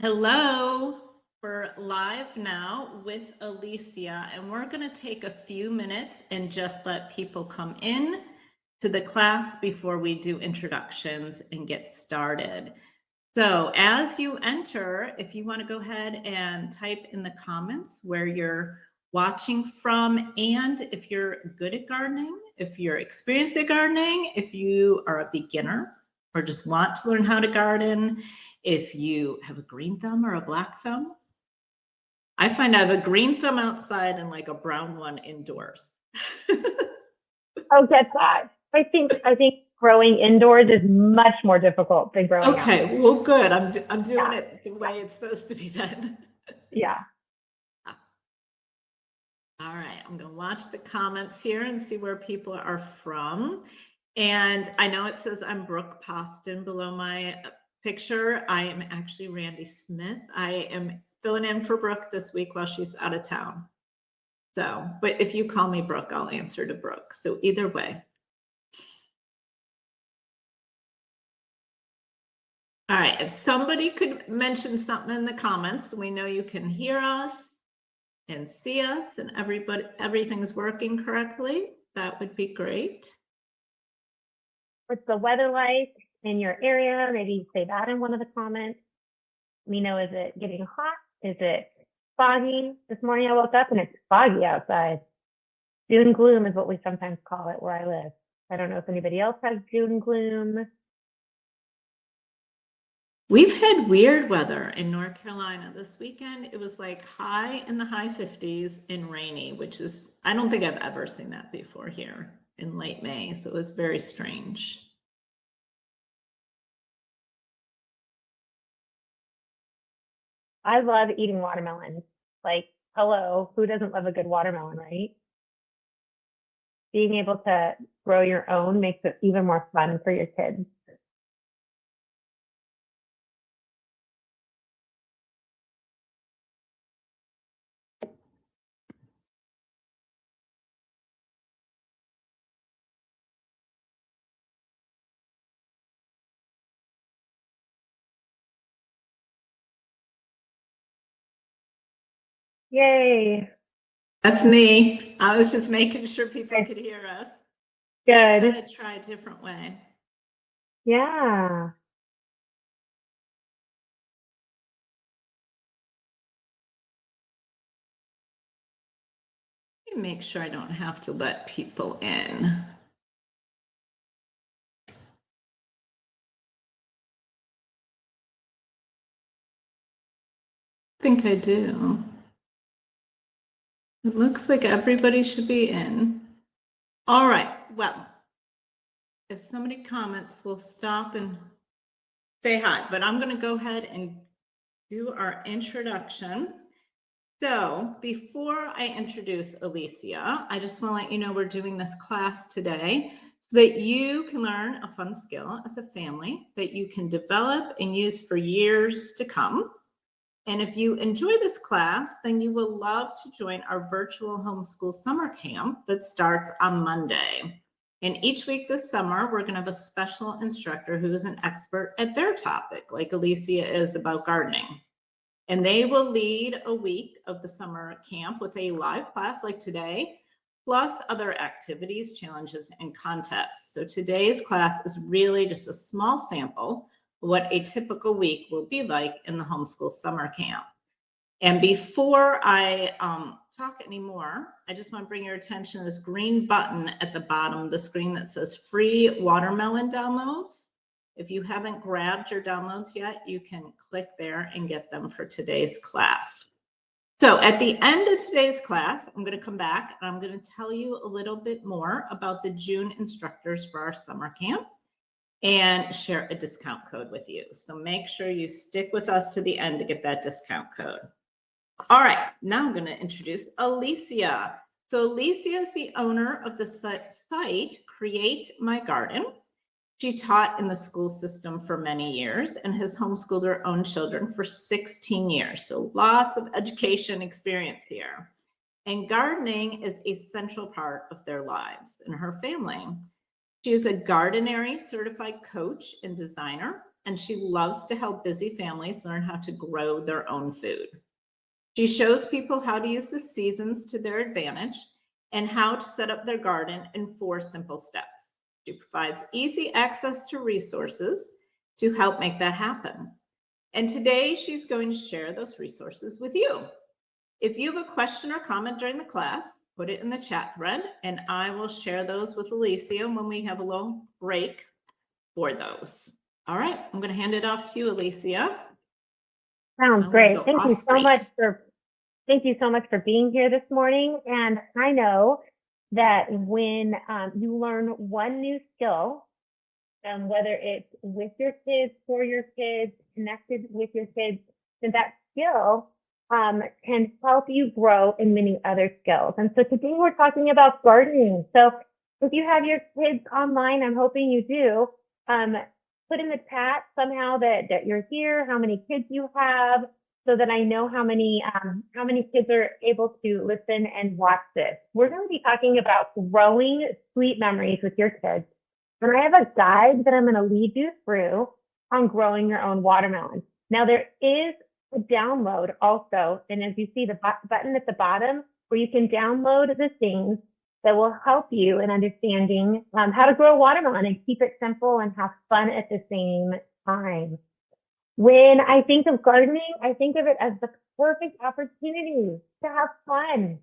Hello, we're live now with Alicia, and we're going to take a few minutes and just let people come in to the class before we do introductions and get started. So as you enter, if you want to go ahead and type in the comments where you're watching from, and if you're good at gardening, if you're experienced at gardening, if you are a beginner or just want to learn how to garden, if you have a green thumb or a black thumb. I find I have a green thumb outside and like a brown one indoors. Oh, get that. I think growing indoors is much more difficult than growing outdoors. Okay, well, good. I'm doing it the way it's supposed to be then. Yeah. All right, I'm going to watch the comments here and see where people are from. And I know it says I'm Brooke Poston below my picture. I am actually Randy Smith. I am filling in for Brooke this week while she's out of town. So, but if you call me Brooke, I'll answer to Brooke. So either way. All right, if somebody could mention something in the comments, we know you can hear us and see us and everything's working correctly. That would be great. What's the weather like in your area? Maybe say that in one of the comments. Let me know, is it getting hot? Is it foggy? This morning I woke up and it's foggy outside. Doom and gloom is what we sometimes call it where I live. I don't know if anybody else has doom and gloom. We've had weird weather in North Carolina this weekend. It was like high in the high 50s and rainy, which is, I don't think I've ever seen that before here in late May. So it was very strange. I love eating watermelon. Like, hello, who doesn't love a good watermelon, right? Being able to grow your own makes it even more fun for your kids. Yay. That's me. I was just making sure people could hear us. Good. I'm going to try a different way. Yeah. Make sure I don't have to let people in. I think I do. It looks like everybody should be in. All right, well, if somebody comments, we'll stop and say hi, but I'm going to go ahead and do our introduction. So before I introduce Alicia, I just want to let you know we're doing this class today so that you can learn a fun skill as a family that you can develop and use for years to come. And if you enjoy this class, then you will love to join our virtual homeschool summer camp that starts on Monday. And each week this summer, we're going to have a special instructor who is an expert at their topic, like Alicia is about gardening. And they will lead a week of the summer camp with a live class like today, plus other activities, challenges, and contests. So today's class is really just a small sample of what a typical week will be like in the homeschool summer camp. And before I talk anymore, I just want to bring your attention to this green button at the bottom of the screen that says free watermelon downloads. If you haven't grabbed your downloads yet, you can click there and get them for today's class. So at the end of today's class, I'm going to come back and I'm going to tell you a little bit more about the June instructors for our summer camp and share a discount code with you. So make sure you stick with us to the end to get that discount code. All right, now I'm going to introduce Alicia. So Alicia is the owner of the site Create My Garden. She taught in the school system for many years and has homeschooled her own children for 16 years. So lots of education experience here. And gardening is a central part of their lives and her family. She is a Gardenary certified coach and designer and she loves to help busy families learn how to grow their own food. She shows people how to use the seasons to their advantage and how to set up their garden in 4 simple steps. She provides easy access to resources to help make that happen. And today she's going to share those resources with you. If you have a question or comment during the class, put it in the chat thread, and I will share those with Alicia when we have a little break for those. All right, I'm going to hand it off to you, Alicia. Sounds great. Thank you so much for being here this morning. And I know that when you learn one new skill, whether it's with your kids, for your kids, connected with your kids, then that skill can help you grow in many other skills. And so today we're talking about gardening. So if you have your kids online, I'm hoping you do, put in the chat somehow that you're here, how many kids you have, so that I know how many kids are able to listen and watch this. We're going to be talking about growing sweet memories with your kids. And I have a guide that I'm going to lead you through on growing your own watermelon. Now there is a download also, and as you see the button at the bottom where you can download the things that will help you in understanding how to grow a watermelon and keep it simple and have fun at the same time. When I think of gardening, I think of it as the perfect opportunity to have fun,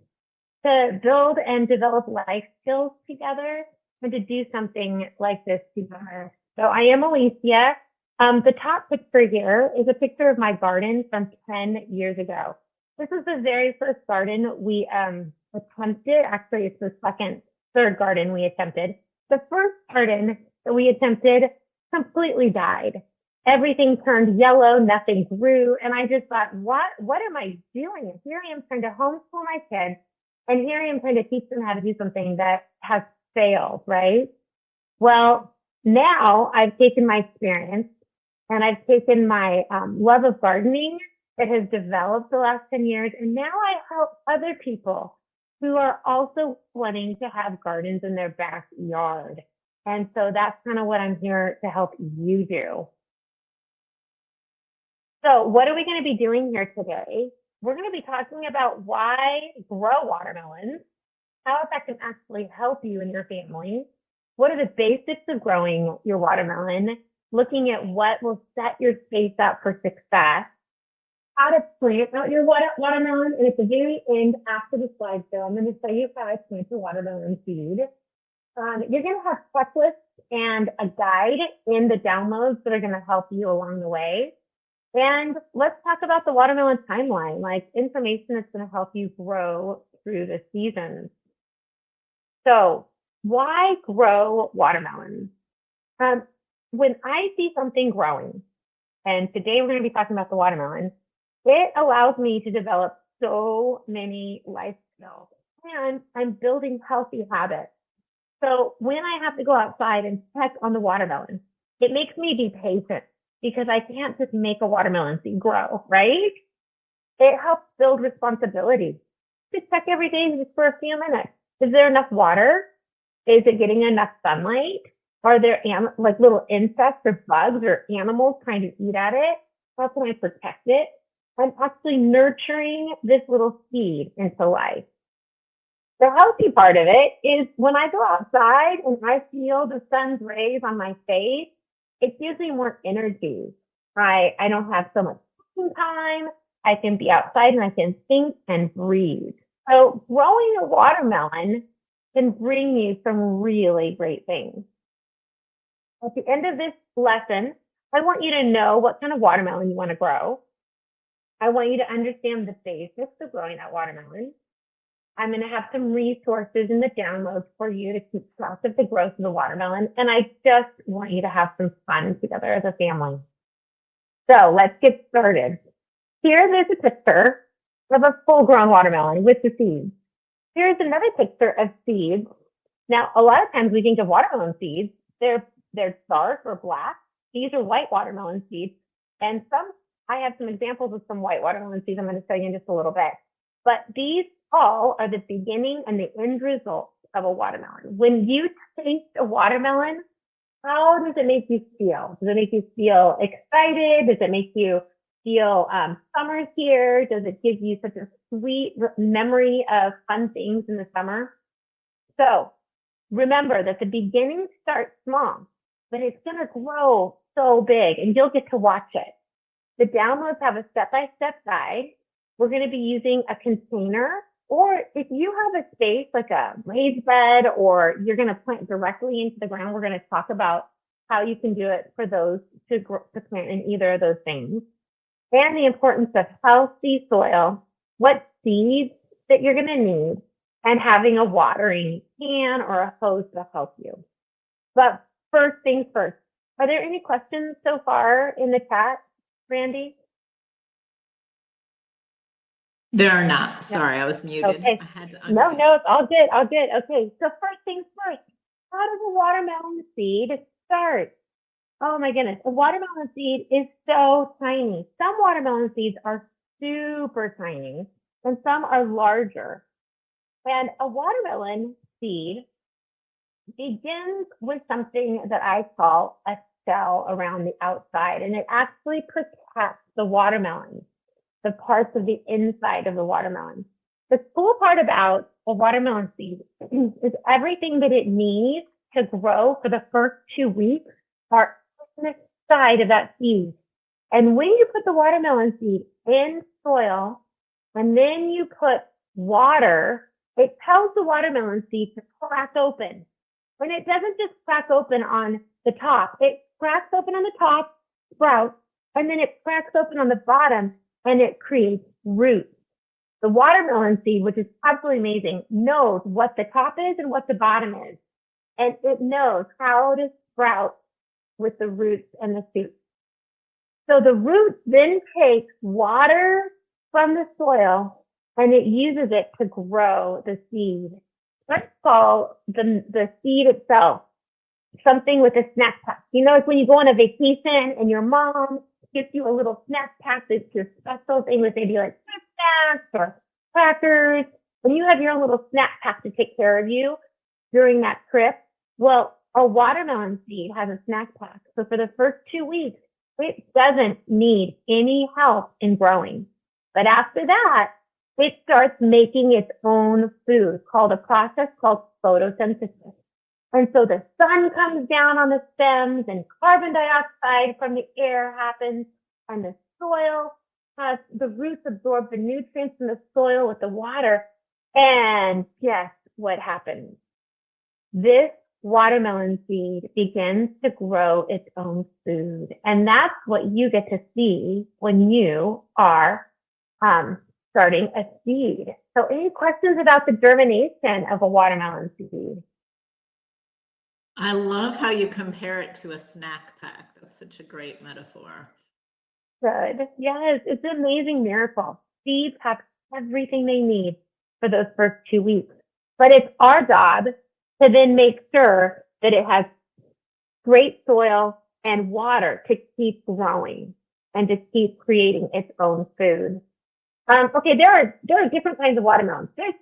to build and develop life skills together, and to do something like this together. So I am Alicia. The top picture here is a picture of my garden from 10 years ago. This is the very first garden we attempted. Actually, it's the third garden we attempted. The first garden that we attempted completely died. Everything turned yellow, nothing grew. And I just thought, what am I doing? Here I am trying to homeschool my kids, and here I am trying to teach them how to do something that has failed, right? Well, now I've taken my experience and I've taken my love of gardening that has developed the last 10 years. And now I help other people who are also wanting to have gardens in their backyard. And so that's kind of what I'm here to help you do. So what are we going to be doing here today? We're going to be talking about why grow watermelons, how that can actually help you and your family. What are the basics of growing your watermelon? Looking at what will set your space up for success. How to plant out your watermelon. And at the very end, after the slideshow, I'm going to show you how I plant a watermelon seed. You're going to have checklists and a guide in the downloads that are going to help you along the way. And let's talk about the watermelon timeline, like information that's going to help you grow through the seasons. So why grow watermelons? When I see something growing, and today we're going to be talking about the watermelon, it allows me to develop so many life skills, and I'm building healthy habits. So when I have to go outside and check on the watermelon, it makes me be patient because I can't just make a watermelon seed grow, right? It helps build responsibility. Just check every day just for a few minutes. Is there enough water? Is it getting enough sunlight? Are there like little insects or bugs or animals trying to eat at it? How can I protect it? I'm actually nurturing this little seed into life. The healthy part of it is when I go outside and I feel the sun's rays on my face, it gives me more energy. I don't have so much time. I can be outside and I can think and breathe. So growing a watermelon can bring you some really great things. At the end of this lesson, I want you to know what kind of watermelon you want to grow. I want you to understand the basics of growing that watermelon. I'm going to have some resources in the downloads for you to keep track of the growth of the watermelon. And I just want you to have some fun together as a family. So let's get started. Here's a picture of a full-grown watermelon with the seeds. Here's another picture of seeds. Now, a lot of times we think of watermelon seeds. They're dark or black. These are white watermelon seeds. And I have some examples of some white watermelon seeds I'm going to show you in just a little bit. But these all are the beginning and the end result of a watermelon. When you taste a watermelon, how does it make you feel? Does it make you feel excited? Does it make you feel summer's here? Does it give you such a sweet memory of fun things in the summer? So remember that the beginning starts small, but it's going to grow so big and you'll get to watch it. The downloads have a step-by-step guide. We're going to be using a container, or if you have a space like a raised bed or you're going to plant directly into the ground, we're going to talk about how you can do it for those to plant in either of those things. And the importance of healthy soil, what seeds that you're going to need, and having a watering can or a hose to help you. But first things first, are there any questions so far in the chat, Randy? There are not. Sorry, I was muted. Okay. I had to No, unmute. it's all good. All good. Okay. So first things first, how does a watermelon seed start? Oh my goodness. A watermelon seed is so tiny. Some watermelon seeds are super tiny and some are larger. And a watermelon seed begins with something that I call a shell around the outside, and it actually protects the watermelon, the parts of the inside of the watermelon. The cool part about a watermelon seed is everything that it needs to grow for the first 2 weeks are inside of that seed. And when you put the watermelon seed in soil and then you put water, it tells the watermelon seed to crack open. When it doesn't just crack open on the top, it cracks open on the top, sprouts, and then it cracks open on the bottom and it creates roots. The watermelon seed, which is absolutely amazing, knows what the top is and what the bottom is. And it knows how to sprout with the roots and the shoots. So the roots then take water from the soil and it uses it to grow the seed. Let's call the seed itself something with a snack pack. You know, it's when you go on a vacation and your mom gives you a little snack pack that's your special thing with maybe like snacks or crackers. When you have your own little snack pack to take care of you during that trip, well, a watermelon seed has a snack pack. So for the first 2 weeks, it doesn't need any help in growing. But after that, it starts making its own food called a process called photosynthesis. And so the sun comes down on the stems and carbon dioxide from the air happens and the soil has the roots absorb the nutrients from the soil with the water. And guess what happens? This watermelon seed begins to grow its own food. And that's what you get to see when you are starting a seed. So any questions about the germination of a watermelon seed? I love how you compare it to a snack pack. That's such a great metaphor. Good. Yes, it's an amazing miracle. Seeds have everything they need for those first 2 weeks. But it's our job to then make sure that it has great soil and water to keep growing and to keep creating its own food. Okay, there are different kinds of watermelons. There's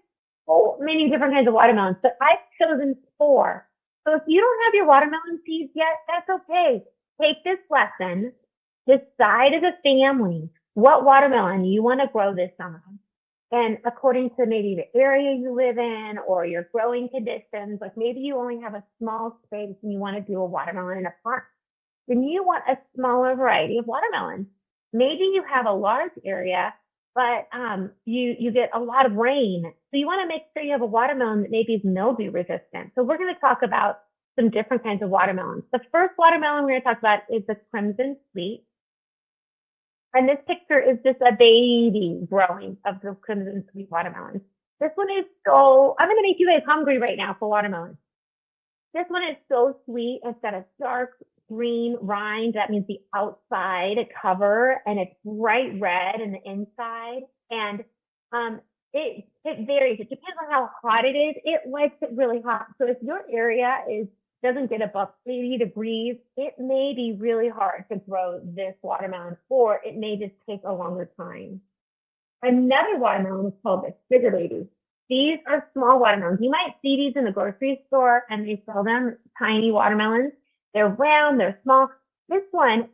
so many different kinds of watermelons, but I've chosen 4. So if you don't have your watermelon seeds yet, that's okay. Take this lesson, decide as a family what watermelon you want to grow this summer. And according to maybe the area you live in or your growing conditions, like maybe you only have a small space and you want to do a watermelon in a park, then you want a smaller variety of watermelon. Maybe you have a large area, but you get a lot of rain. So you want to make sure you have a watermelon that maybe is mildew resistant. So we're going to talk about some different kinds of watermelons. The first watermelon we're going to talk about is the Crimson Sweet. And this picture is just a baby growing of the Crimson Sweet watermelon. This one is so, I'm going to make you guys hungry right now for watermelon. This one is so sweet. It's got a dark green rind. That means the outside cover, and it's bright red in the inside. And it varies. It depends on how hot it is. It likes it really hot. So if your area doesn't get above 80 degrees, it may be really hard to grow this watermelon, or it may just take a longer time. Another watermelon is called the Sugar Baby. These are small watermelons. You might see these in the grocery store and they sell them tiny watermelons. They're round, they're small. This one,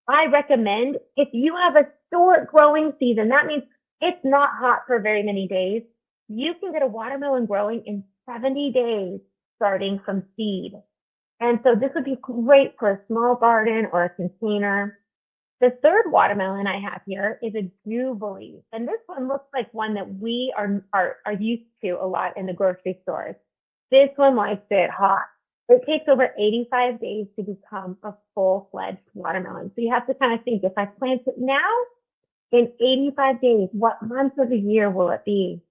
I recommend if you have a short growing season, that means it's not hot for very many days. You can get a watermelon growing in 70 days starting from seed. And so this would be great for a small garden or a container. The third watermelon I have here is a Jubilee. And this one looks like one that we are used to a lot in the grocery stores. This one likes it hot. It takes over 85 days to become a full-fledged watermelon. So you have to kind of think, if I plant it now, in 85 days, what month of the year will it be?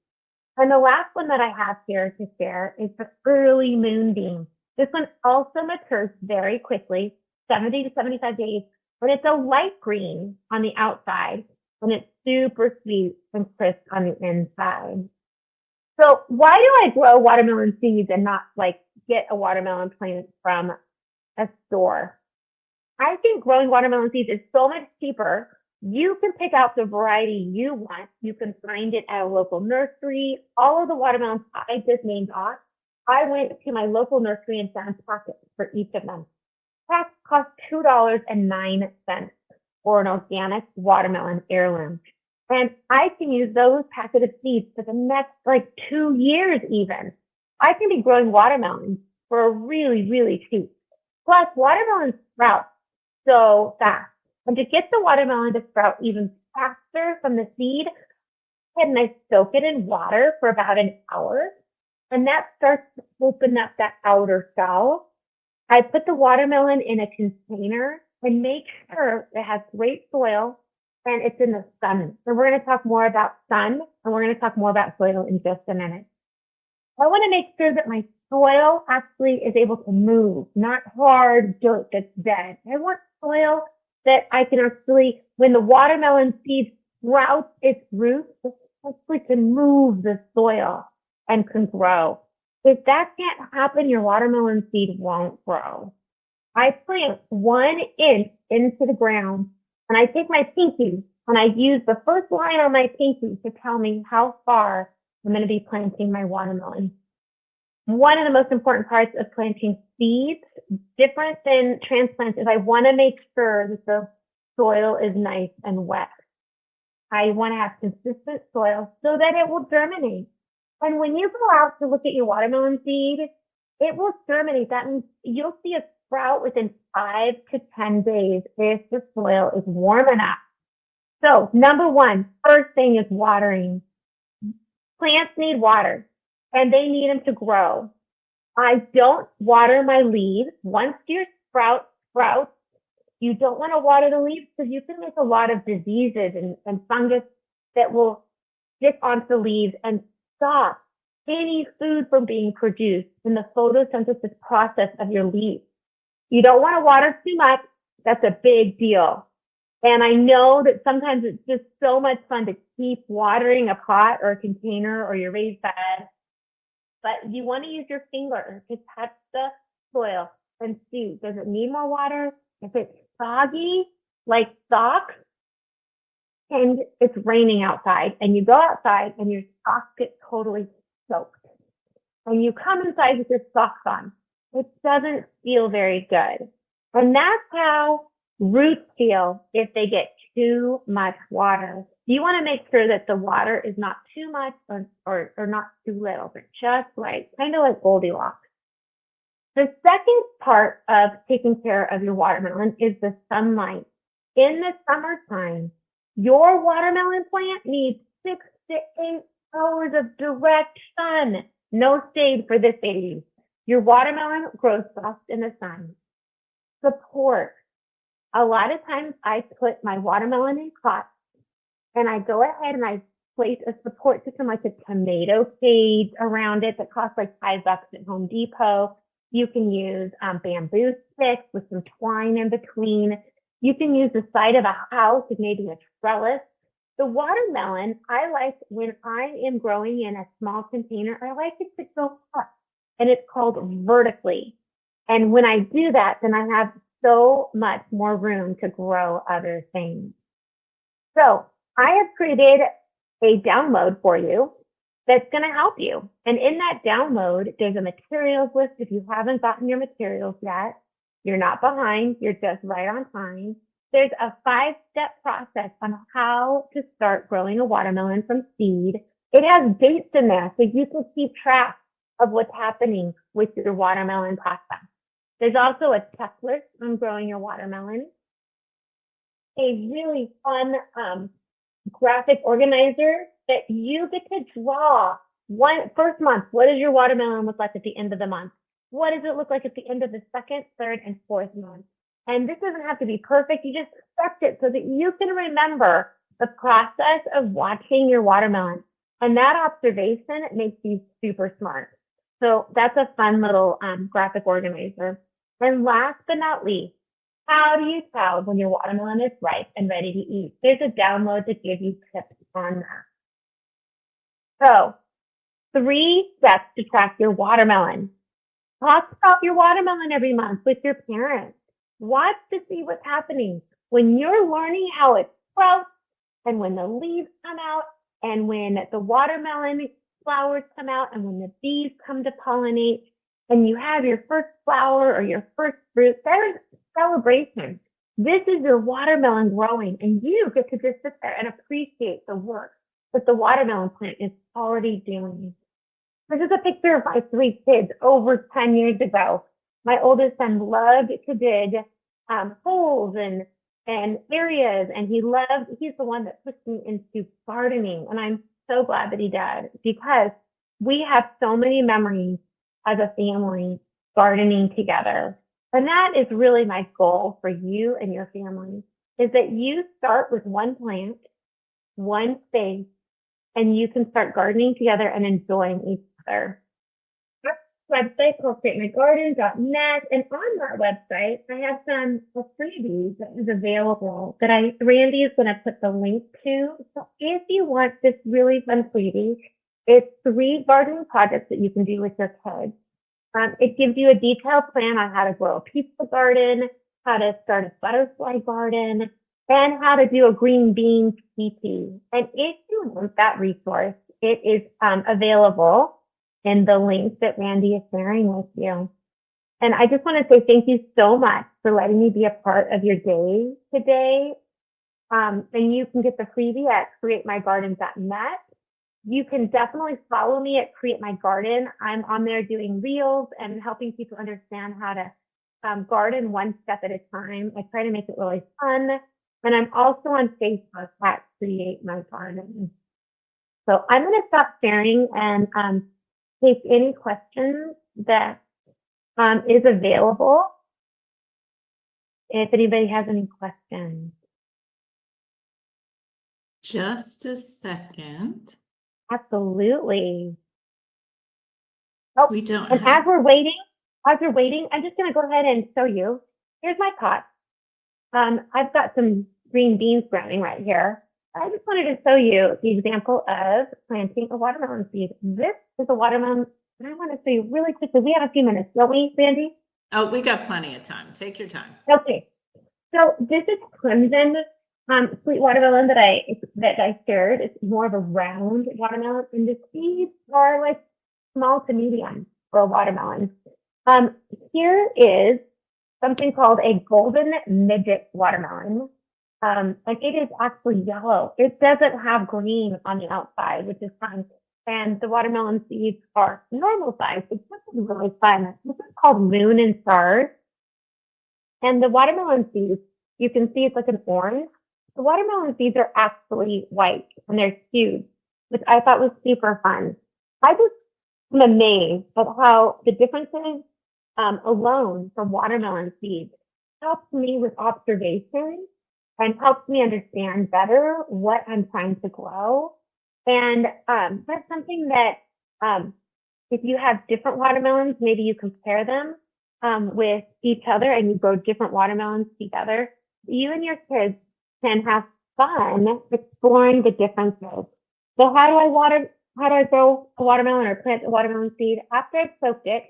And the last one that I have here to share is the early moonbeam. This one also matures very quickly, 70 to 75 days, but it's a light green on the outside, and it's super sweet and crisp on the inside. So why do I grow watermelon seeds and not like get a watermelon plant from a store? I think growing watermelon seeds is so much cheaper. You can pick out the variety you want. You can find it at a local nursery. All of the watermelons I just named off, I went to my local nursery and found pockets for each of them. That cost $2.09 for an organic watermelon heirloom. And I can use those packet of seeds for the next like 2 years even. I can be growing watermelons for a really, really cheap. Plus, watermelons sprout so fast. And to get the watermelon to sprout even faster from the seed, I soak it in water for about an hour. And that starts to open up that outer shell. I put the watermelon in a container and make sure it has great soil and it's in the sun. And we're going to talk more about sun, and we're going to talk more about soil in just a minute. I want to make sure that my soil actually is able to move, not hard dirt that's dead. I want soil that I can actually, when the watermelon seed sprouts its roots, it actually can move the soil and can grow. If that can't happen, your watermelon seed won't grow. I plant 1 inch into the ground, and I take my pinky and I use the first line on my pinky to tell me how far I'm going to be planting my watermelon. One of the most important parts of planting seeds, different than transplants, is I want to make sure that the soil is nice and wet. I want to have consistent soil so that it will germinate. And when you go out to look at your watermelon seed, it will germinate. That means you'll see a sprout within 5 to 10 days if the soil is warm enough. So number one, first thing is watering. Plants need water, and they need them to grow. I don't water my leaves. Once your sprout sprouts, you don't want to water the leaves because you can make a lot of diseases and fungus that will stick onto the leaves and stop any food from being produced in the photosynthesis process of your leaves. You don't want to water too much. That's a big deal. And I know that sometimes it's just so much fun to keep watering a pot or a container or your raised bed, but you want to use your finger to touch the soil and see, does it need more water? If it's soggy, like socks, and it's raining outside, and you go outside and your socks get totally soaked, and you come inside with your socks on, it doesn't feel very good. And that's how roots feel if they get too much water. You want to make sure that the water is not too much or not too little, but just right, kind of like Goldilocks. The second part of taking care of your watermelon is the sunlight. In the summertime, your watermelon plant needs 6 to 8 hours of direct sun. No shade for this baby. Your watermelon grows best in the sun. Support. A lot of times I put my watermelon in pots and I go ahead and I place a support system like a tomato cage around it that costs like $5 at Home Depot. You can use bamboo sticks with some twine in between. You can use the side of a house with maybe a trellis. The watermelon, I like when I am growing in a small container, I like it to go up, and it's called vertically. And when I do that, then I have so much more room to grow other things. So I have created a download for you that's going to help you. And in that download, there's a materials list if you haven't gotten your materials yet. You're not behind, you're just right on time. There's a 5-step process on how to start growing a watermelon from seed. It has dates in there so you can keep track of what's happening with your watermelon process. There's also a checklist on growing your watermelon, a really fun graphic organizer that you get to draw. First month, what does your watermelon look like at the end of the month? What does it look like at the end of the second, third, and fourth month? And this doesn't have to be perfect. You just accept it so that you can remember the process of watching your watermelon. And that observation makes you super smart. So that's a fun little graphic organizer. And last but not least, how do you tell when your watermelon is ripe and ready to eat? There's a download to give you tips on that. So 3 steps to track your watermelon. Talk about your watermelon every month with your parents. Watch to see what's happening. When you're learning how it sprouts and when the leaves come out and when the watermelon flowers come out and when the bees come to pollinate and you have your first flower or your first fruit, there's celebration. This is your watermelon growing and you get to just sit there and appreciate the work that the watermelon plant is already doing. This is a picture of my 3 kids over 10 years ago. My oldest son loved to dig holes and areas, and he's the one that pushed me into gardening. And I'm so glad that he did, because we have so many memories as a family gardening together. And that is really my goal for you and your family, is that you start with one plant, one space, and you can start gardening together and enjoying each other. Our website called createmygarden.net, and on that website, I have some freebies that is available that Randy is going to put the link to. So if you want this really fun freebie, it's 3 gardening projects that you can do with your kids. It gives you a detailed plan on how to grow a pizza garden, how to start a butterfly garden, and how to do a green bean PT. And if you want that resource, it is available in the link that Randy is sharing with you. And I just want to say thank you so much for letting me be a part of your day today. And you can get the freebie at createmygarden.net. You can definitely follow me at Create My Garden. I'm on there doing reels and helping people understand how to garden one step at a time. I try to make it really fun. And I'm also on Facebook at Create My Garden. So I'm going to stop sharing and take any questions that is available. If anybody has any questions. Just a second. Absolutely. Oh, We don't and have. as we're waiting, I'm just going to go ahead and show you. Here's my pot. I've got some green beans growing right here. I just wanted to show you the example of planting a watermelon seed. This is a watermelon, and I want to show you really quickly. We have a few minutes, don't we, Sandy? Oh, we got plenty of time. Take your time. Okay. So this is Crimson sweet watermelon that I shared. It's more of a round watermelon, and the seeds are like small to medium for a watermelon. Here is something called a golden midget watermelon. And it is actually yellow. It doesn't have green on the outside, which is fun. And the watermelon seeds are normal size. It's just really fun. This is called Moon and Stars. And the watermelon seeds, you can see it's like an orange. The watermelon seeds are actually white, and they're huge, which I thought was super fun. I just am amazed at how the differences alone from watermelon seeds helps me with observation and helps me understand better what I'm trying to grow. And that's something that if you have different watermelons, maybe you compare them with each other and you grow different watermelons together. You and your kids can have fun exploring the differences. So how do I grow a watermelon or plant a watermelon seed? After I've soaked it,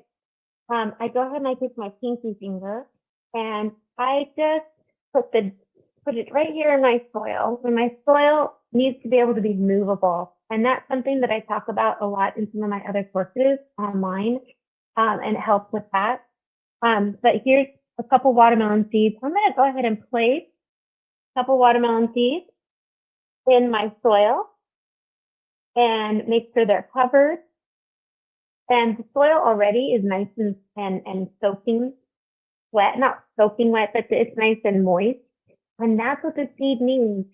I go ahead and I take my pinky finger and I just put it right here in my soil. And my soil needs to be able to be movable. And that's something that I talk about a lot in some of my other courses online, and it helps with that. But here's a couple watermelon seeds. I'm going to go ahead and place a couple watermelon seeds in my soil and make sure they're covered. And the soil already is nice and soaking wet, not soaking wet, but it's nice and moist. And that's what the seed needs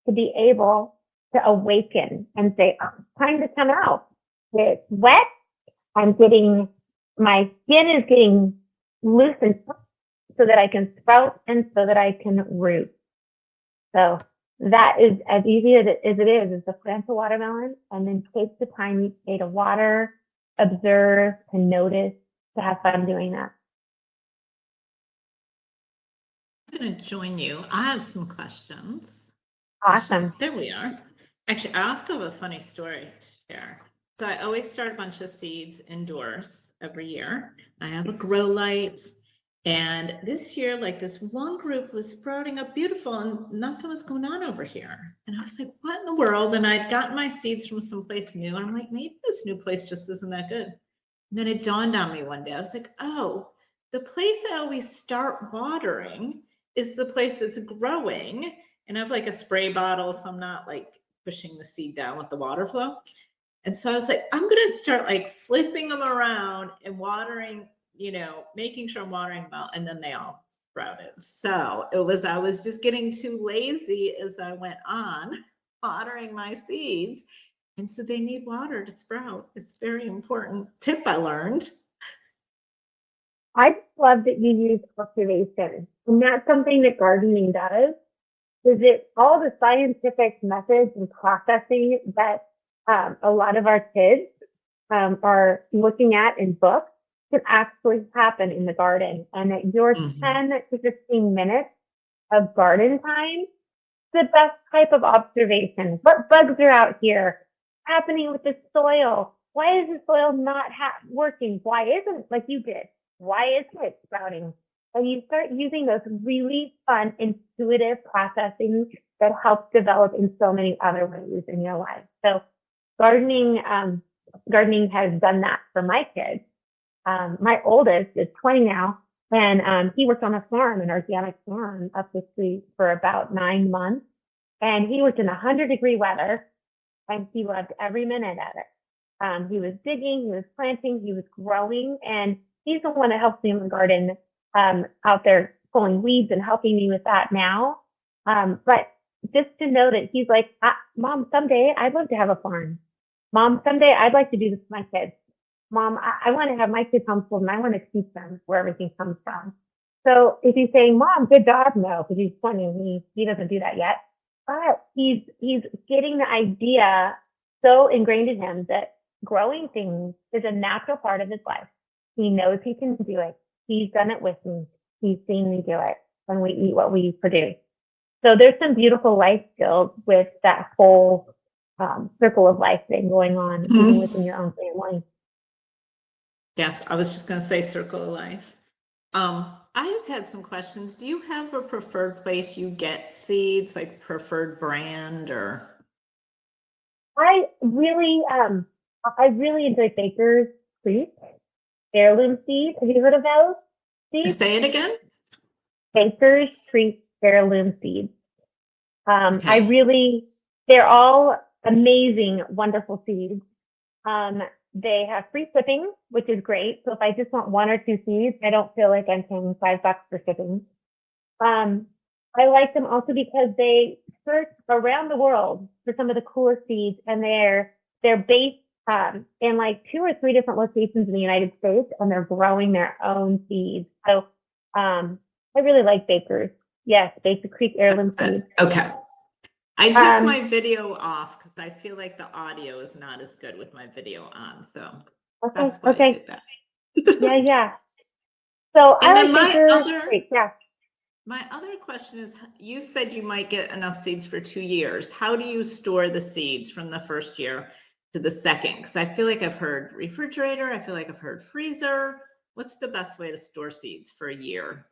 to be able to awaken and say, oh, it's time to come out. It's wet. My skin is getting loose and so that I can sprout and so that I can root. So that is as easy as it is to plant a watermelon and then take the time each day to water, observe, to notice, to have fun doing that. I'm going to join you. I have some questions. Awesome. There we are. Actually, I also have a funny story to share. So I always start a bunch of seeds indoors every year. I have a grow light. And this year, like this one group was sprouting up beautiful and nothing was going on over here. And I was like, what in the world? And I'd gotten my seeds from someplace new. And I'm like, maybe this new place just isn't that good. And then it dawned on me one day. I was like, oh, the place I always start watering is the place that's growing. And I have like a spray bottle, so I'm not like pushing the seed down with the water flow. And so I was like, I'm going to start like flipping them around and watering, making sure I'm watering them out. And then they all sprouted. So I was just getting too lazy as I went on watering my seeds. And so they need water to sprout. It's a very important tip I learned. I just love that you use cultivation. And that's something that gardening does, is it all the scientific methods and processing that a lot of our kids are looking at in books can actually happen in the garden. And that your 10 to 15 minutes of garden time, the best type of observation. What bugs are out here? Happening with the soil? Why is the soil not working? Why isn't, like you did, why isn't it sprouting? And you start using those really fun, intuitive processing that helps develop in so many other ways in your life. So gardening has done that for my kids. My oldest is 20 now, and he worked on a farm, an organic farm up the street for about 9 months. And he was in 100-degree weather, and he loved every minute of it. He was digging, he was planting, he was growing, and he's the one that helps me in the garden, out there pulling weeds and helping me with that now. But just to know that he's like, Mom, someday I'd love to have a farm. Mom, someday I'd like to do this with my kids. Mom, I want to have my kids homeschooled and I want to teach them where everything comes from. So if he's saying, Mom, good job, no, because he's 20, he doesn't do that yet. But he's getting the idea so ingrained in him that growing things is a natural part of his life. He knows he can do it. He's done it with me. He's seen me do it when we eat what we produce. So there's some beautiful life skills with that whole circle of life thing going on, even within your own family. Yes, I was just going to say circle of life. I just had some questions. Do you have a preferred place you get seeds, like preferred brand or? I really enjoy Baker's Creek heirloom seeds. Have you heard of those seeds? Say it again. Baker's Creek heirloom seeds. Okay. They're all amazing, wonderful seeds. They have free shipping, which is great. So if I just want 1 or 2 seeds, I don't feel like I'm paying $5 for shipping. I like them also because they search around the world for some of the coolest seeds, and they're based in like 2 or 3 different locations in the United States, and they're growing their own seeds. So I really like Baker's. Yes, Baker Creek heirloom seeds. Okay. I took my video off because I feel like the audio is not as good with my video on. So that's why I did that. Yeah. So and I then like Baker's. My other question is, you said you might get enough seeds for 2 years. How do you store the seeds from the first year to the second? Because I feel like I've heard refrigerator. I feel like I've heard freezer. What's the best way to store seeds for a year?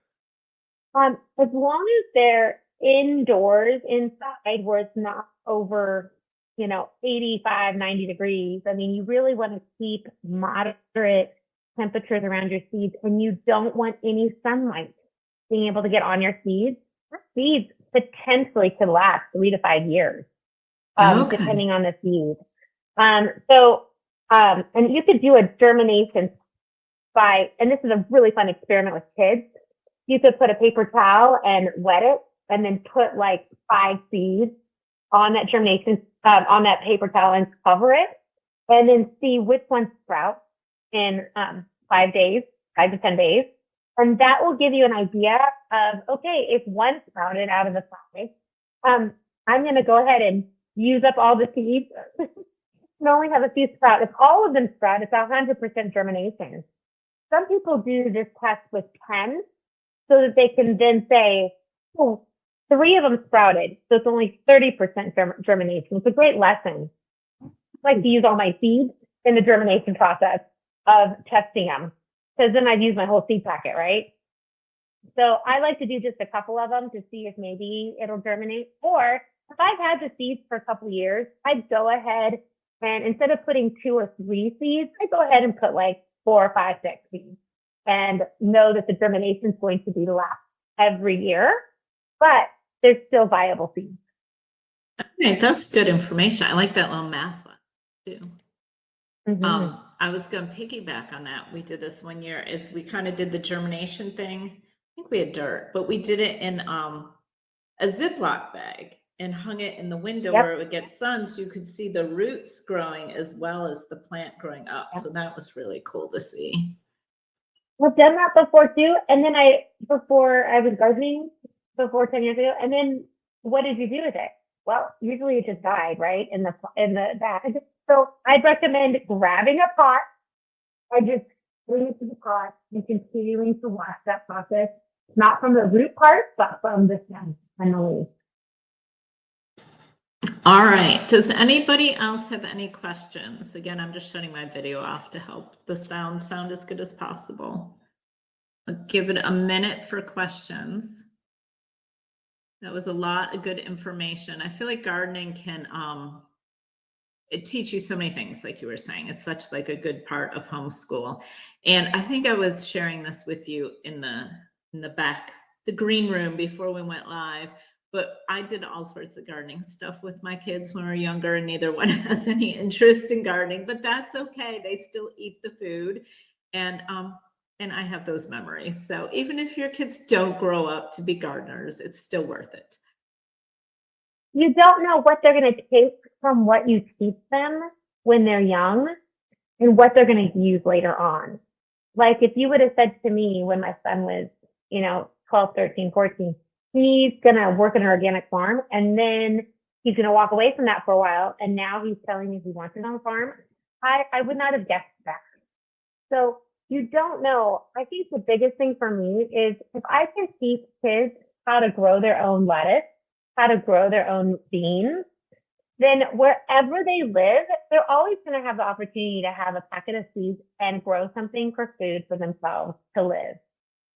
As long as they're indoors, inside, where it's not over, 85, 90 degrees. I mean, you really want to keep moderate temperatures around your seeds, and you don't want any sunlight. being able to get on your seeds, your seeds potentially could last 3 to 5 years, Okay. depending on the seed. And you could do a germination and this is a really fun experiment with kids. You could put a paper towel and wet it and then put like 5 seeds on that germination, on that paper towel and cover it, and then see which ones sprout in 5 days, 5 to 10 days. And that will give you an idea of, okay, if one sprouted out of the 5, I'm going to go ahead and use up all the seeds and only have a few sprout. If all of them sprout, it's 100% germination. Some people do this test with 10 so that they can then say, oh, 3 of them sprouted, so it's only 30% germination. It's a great lesson. I like to use all my seeds in the germination process of testing them, because then I've used my whole seed packet, right? So I like to do just a couple of them to see if maybe it'll germinate. Or if I've had the seeds for a couple of years, I'd go ahead and instead of putting 2 or 3 seeds, I go ahead and put like 4, 5, 6 seeds and know that the germination is going to be last every year, but they're still viable seeds. Okay, that's good information. I like that little math one too. Mm-hmm. I was going to piggyback on that. We did this one year is we kind of did the germination thing. I think we had dirt, but we did it in a Ziploc bag and hung it in the window where it would get sun, so you could see the roots growing as well as the plant growing up. So that was really cool to see. I've done that before too. And then before I was gardening before 10 years ago. And then what did you do with it? Well, usually it just died, right? In the bag. So I'd recommend grabbing a pot. I just bring it to the pot and continuing to watch that process, not from the root part, but from the stem and the leaf. All right. Does anybody else have any questions? Again, I'm just shutting my video off to help the sound as good as possible. I'll give it a minute for questions. That was a lot of good information. I feel like gardening can it teach you so many things, like you were saying. It's such like a good part of homeschool. And I think I was sharing this with you in the back, the green room before we went live. But I did all sorts of gardening stuff with my kids when we were younger, and neither one has any interest in gardening, but that's okay. They still eat the food. And I have those memories. So even if your kids don't grow up to be gardeners, it's still worth it. You don't know what they're going to take from what you teach them when they're young and what they're going to use later on. Like if you would have said to me when my son was, 12, 13, 14, he's going to work in an organic farm and then he's going to walk away from that for a while. And now he's telling me he wants it on a farm. I would not have guessed that. So you don't know. I think the biggest thing for me is if I can teach kids how to grow their own lettuce, how to grow their own beans, then wherever they live, they're always going to have the opportunity to have a packet of seeds and grow something for food for themselves to live.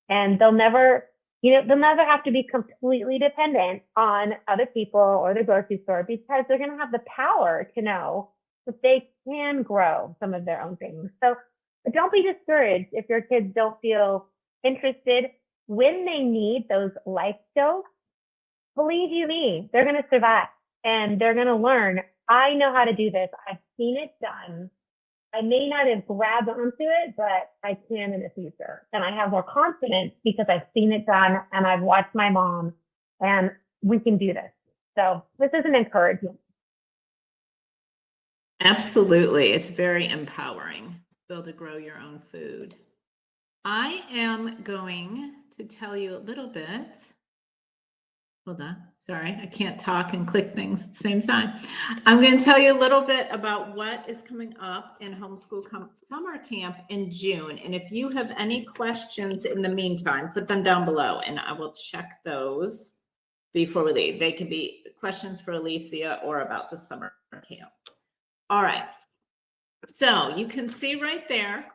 And they'll never have to be completely dependent on other people or the grocery store, because they're going to have the power to know that they can grow some of their own things. So don't be discouraged if your kids don't feel interested when they need those life skills. Believe you me, they're going to survive and they're going to learn. I know how to do this. I've seen it done. I may not have grabbed onto it, but I can in the future. And I have more confidence because I've seen it done and I've watched my mom, and we can do this. So this is an encouragement. Absolutely. It's very empowering to be able to grow your own food. I am going to tell you a little bit. Hold on. Sorry, I can't talk and click things at the same time. I'm going to tell you a little bit about what is coming up in Homeschool Summer Camp in June. And if you have any questions in the meantime, put them down below and I will check those before we leave. They can be questions for Alicia or about the summer camp. All right. So you can see right there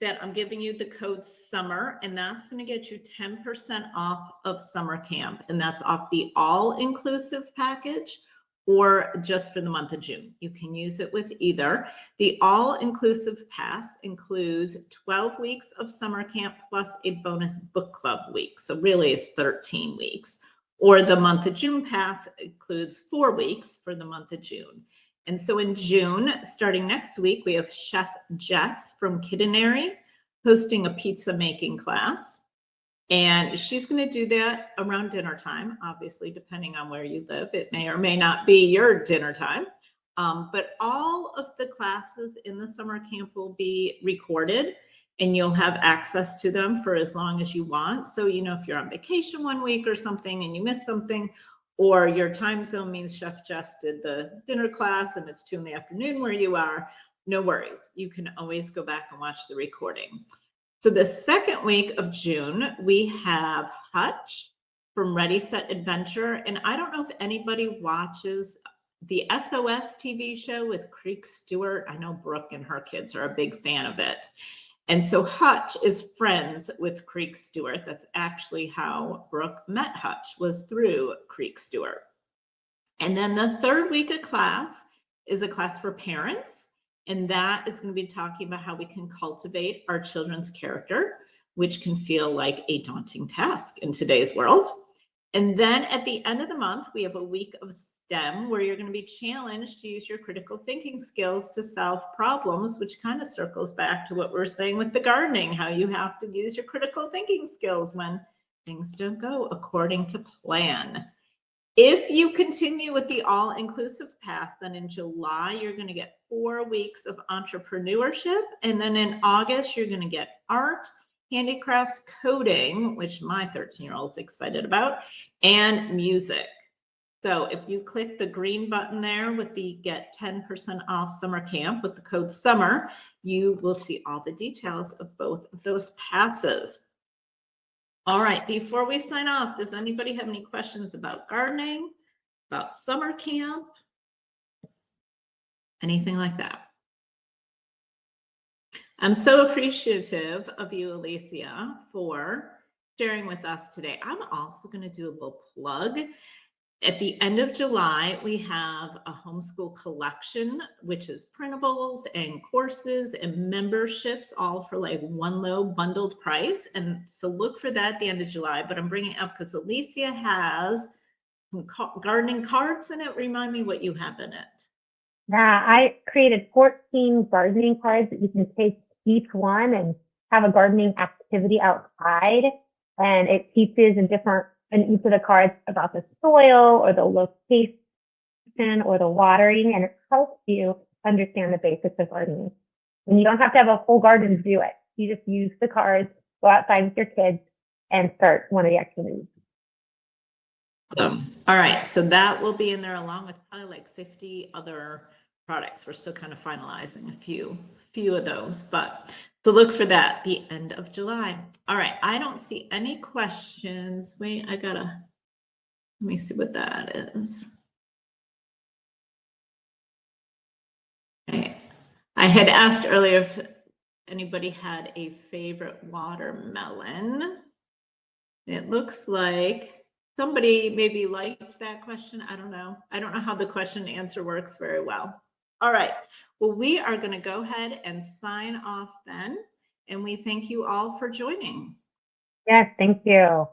that I'm giving you the code SUMMER, and that's going to get you 10% off of summer camp. And that's off the all-inclusive package or just for the month of June. You can use it with either. The all-inclusive pass includes 12 weeks of summer camp plus a bonus book club week. So really it's 13 weeks. Or the month of June pass includes 4 weeks for the month of June. And so in June, starting next week, we have Chef Jess from Kidinary hosting a pizza making class. And she's going to do that around dinner time, obviously, depending on where you live. It may or may not be your dinner time. But all of the classes in the summer camp will be recorded and you'll have access to them for as long as you want. So, you know, if you're on vacation one week or something and you miss something, or your time zone means Chef Jess did the dinner class and it's 2 p.m. where you are, no worries. You can always go back and watch the recording. So the second week of June, we have Hutch from Ready, Set, Adventure. And I don't know if anybody watches the SOS TV show with Creek Stewart. I know Brooke and her kids are a big fan of it. And so Hutch is friends with Creek Stewart. That's actually how Brooke met Hutch, was through Creek Stewart. And then the third week of class is a class for parents. And that is going to be talking about how we can cultivate our children's character, which can feel like a daunting task in today's world. And then at the end of the month, we have a week of STEM where you're going to be challenged to use your critical thinking skills to solve problems, which kind of circles back to what we were saying with the gardening, how you have to use your critical thinking skills when things don't go according to plan. If you continue with the all-inclusive pass, then in July, you're going to get 4 weeks of entrepreneurship. And then in August, you're going to get art, handicrafts, coding, which my 13-year-old is excited about, and music. So if you click the green button there with the get 10% off summer camp with the code SUMMER, you will see all the details of both of those passes. All right, before we sign off, does anybody have any questions about gardening, about summer camp, anything like that? I'm so appreciative of you, Alicia, for sharing with us today. I'm also going to do a little plug. At the end of July, we have a homeschool collection, which is printables and courses and memberships, all for like one low bundled price. And so look for that at the end of July. But I'm bringing it up because Alicia has some gardening cards in it. Remind me what you have in it. Yeah, I created 14 gardening cards that you can take each one and have a gardening activity outside. And it teaches in each of the cards about the soil or the location or the watering, and it helps you understand the basics of gardening. And you don't have to have a full garden to do it. You just use the cards, go outside with your kids, and start one of the activities. All right, so that will be in there along with probably like 50 other products. We're still kind of finalizing a few of those, but so look for that the end of July. All right, I don't see any questions. Wait, let me see what that is. Okay. I had asked earlier if anybody had a favorite watermelon. It looks like somebody maybe liked that question. I don't know. I don't know how the question and answer works very well. All right. Well, we are going to go ahead and sign off then. And we thank you all for joining. Yes, thank you.